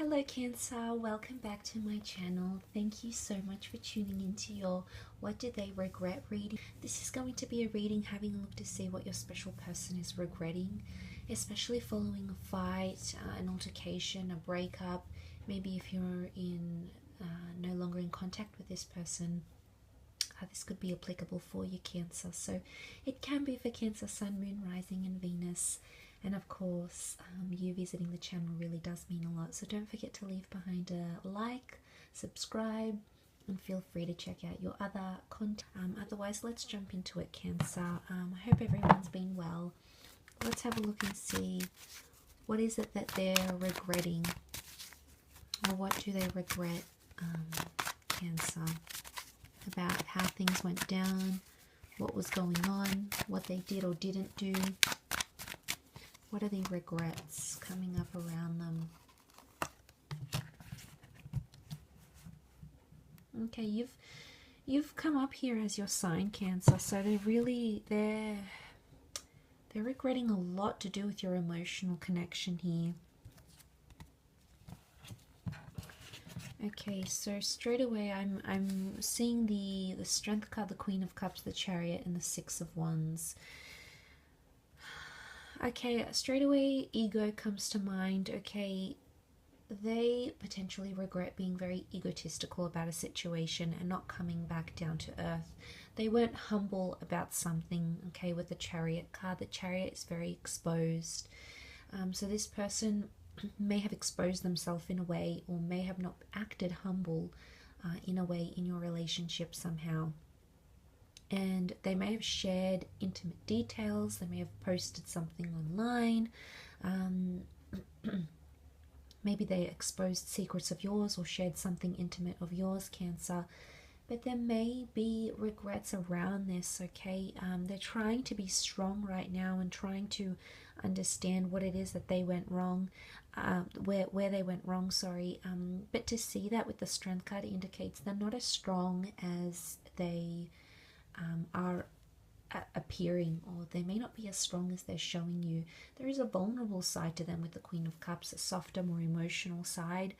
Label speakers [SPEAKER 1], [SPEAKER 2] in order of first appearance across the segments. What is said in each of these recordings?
[SPEAKER 1] Hello Cancer, welcome back to my channel. Thank you so much for tuning into your What Do They Regret reading. This is going to be a reading having a look to see what your special person is regretting, especially following a fight, an altercation, a breakup. Maybe if you're no longer in contact with this person, this could be applicable for you, Cancer. So it can be for Cancer, Sun, Moon, Rising and Venus. And of course, you visiting the channel really does mean a lot. So don't forget to leave behind a like, subscribe, and feel free to check out your other content. Otherwise, let's jump into it, Cancer. I hope everyone's been well. Let's have a look and see what is it that they're regretting, or what do they regret, Cancer, about how things went down, what was going on, what they did or didn't do. What are the regrets coming up around them? Okay, you've come up here as your sign, Cancer, so they're regretting a lot to do with your emotional connection here. Okay, so straight away I'm seeing the Strength card, the Queen of Cups, the Chariot, and the Six of Wands. Okay, straight away ego comes to mind. Okay, they potentially regret being very egotistical about a situation and not coming back down to earth. They weren't humble about something. Okay, with the Chariot card, the Chariot is very exposed. So this person may have exposed themselves in a way, or may have not acted humble in a way in your relationship somehow. And they may have shared intimate details, they may have posted something online, maybe they exposed secrets of yours or shared something intimate of yours, Cancer. But there may be regrets around this, okay? They're trying to be strong right now and trying to understand what it is that they went wrong, where they went wrong, sorry. But to see that with the Strength card indicates they're not as strong as they are appearing, or they may not be as strong as they're showing you. There is a vulnerable side to them with the Queen of Cups, a softer, more emotional side,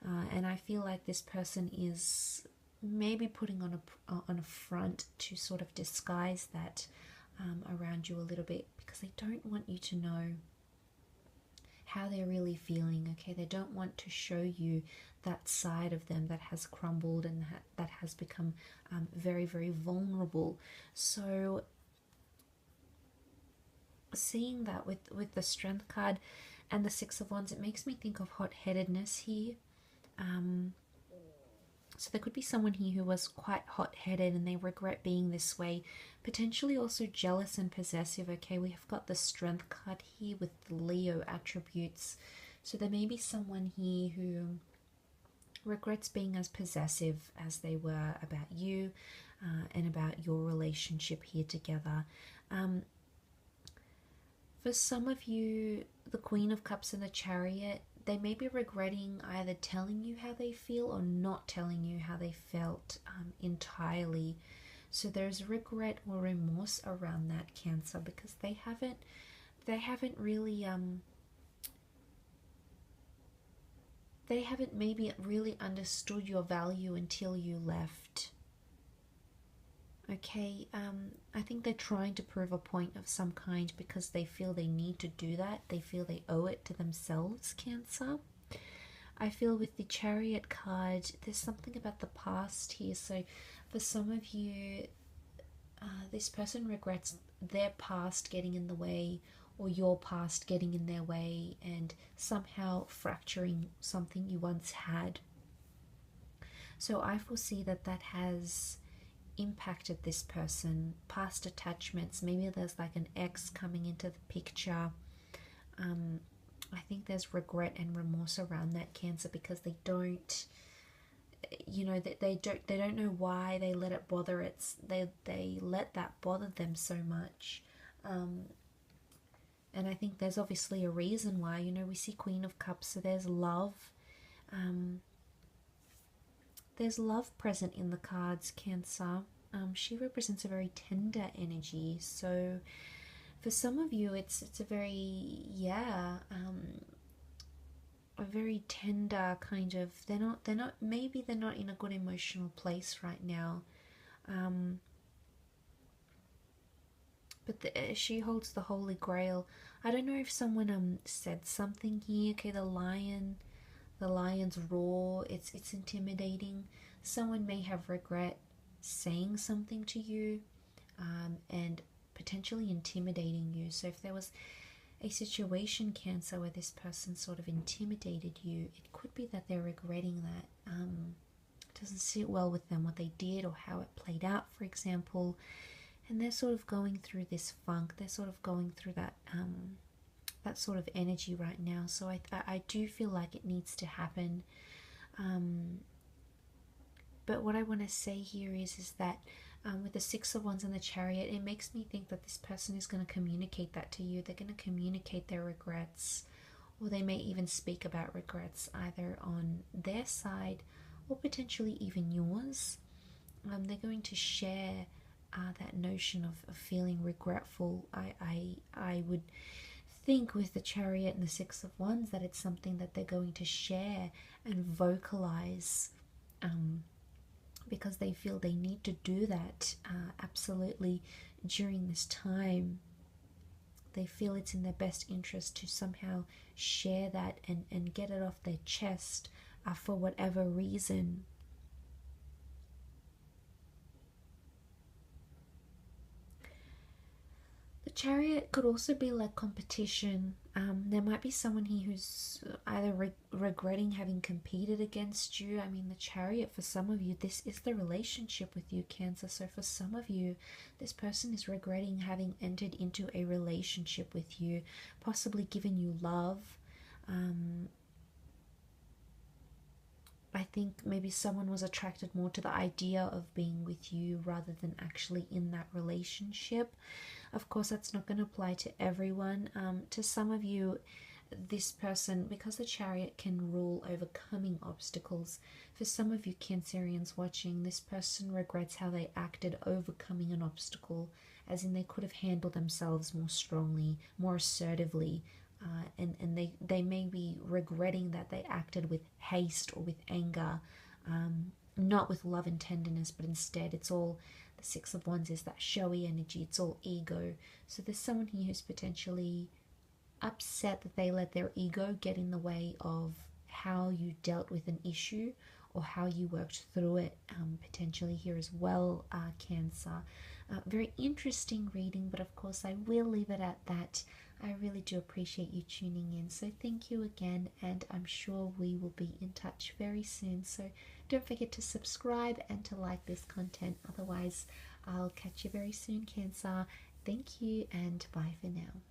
[SPEAKER 1] and I feel like this person is maybe putting on a front to sort of disguise that around you a little bit, because they don't want you to know how they're really feeling. Okay, they don't want to show you that side of them that has crumbled and that has become very, very vulnerable. So seeing that with the Strength card and the Six of Wands, it makes me think of hot-headedness here. So there could be someone here who was quite hot-headed and they regret being this way. Potentially also jealous and possessive. Okay, we have got the Strength card here with the Leo attributes. So there may be someone here who regrets being as possessive as they were about you and about your relationship here together. For some of you, the Queen of Cups and the Chariot, they may be regretting either telling you how they feel or not telling you how they felt entirely. So there's regret or remorse around that, Cancer, because they haven't really they haven't maybe really understood your value until you left. Okay, I think they're trying to prove a point of some kind because they feel they need to do that. They feel they owe it to themselves, Cancer. I feel with the Chariot card, there's something about the past here. So for some of you, this person regrets their past getting in the way, or your past getting in their way and somehow fracturing something you once had. So I foresee that has impacted this person. Past attachments, maybe there's like an ex coming into the picture. I think there's regret and remorse around that, Cancer, because they don't, you know, they don't know why they let it bother they let that bother them so much. And I think there's obviously a reason why. You know, we see Queen of Cups, so there's love. There's love present in the cards, Cancer. She represents a very tender energy. So for some of you, it's a very, a very tender kind of, maybe they're not in a good emotional place right now. But she holds the Holy Grail. I don't know if someone said something here. Okay, the lion's roar. It's intimidating. Someone may have regret saying something to you, and potentially intimidating you. So if there was a situation, Cancer, where this person sort of intimidated you, it could be that they're regretting that. It doesn't sit well with them what they did or how it played out, for example. And they're sort of going through this funk. They're sort of going through that that sort of energy right now. So I do feel like it needs to happen. But what I want to say here is that with the Six of Wands and the Chariot, it makes me think that this person is going to communicate that to you. They're going to communicate their regrets, or they may even speak about regrets either on their side or potentially even yours. They're going to share that notion of feeling regretful. I would think with the Chariot and the Six of Wands that it's something that they're going to share and vocalize, because they feel they need to do that absolutely during this time. They feel it's in their best interest to somehow share that and get it off their chest for whatever reason. The Chariot could also be like competition. There might be someone here who's either regretting having competed against you. I mean, the Chariot, for some of you, this is the relationship with you, Cancer. So for some of you, this person is regretting having entered into a relationship with you, possibly given you love. I think maybe someone was attracted more to the idea of being with you rather than actually in that relationship. Of course, that's not going to apply to everyone. To some of you, this person, because the Chariot can rule overcoming obstacles, for some of you Cancerians watching, this person regrets how they acted overcoming an obstacle, as in they could have handled themselves more strongly, more assertively, and they may be regretting that they acted with haste or with anger, not with love and tenderness, but instead it's all, the Six of Wands is that showy energy, it's all ego. So there's someone here who's potentially upset that they let their ego get in the way of how you dealt with an issue or how you worked through it, potentially here as well, Cancer. Very interesting reading, but of course I will leave it at that. I really do appreciate you tuning in, so thank you again, and I'm sure we will be in touch very soon. So don't forget to subscribe and to like this content. Otherwise, I'll catch you very soon, Cancer. Thank you, and bye for now.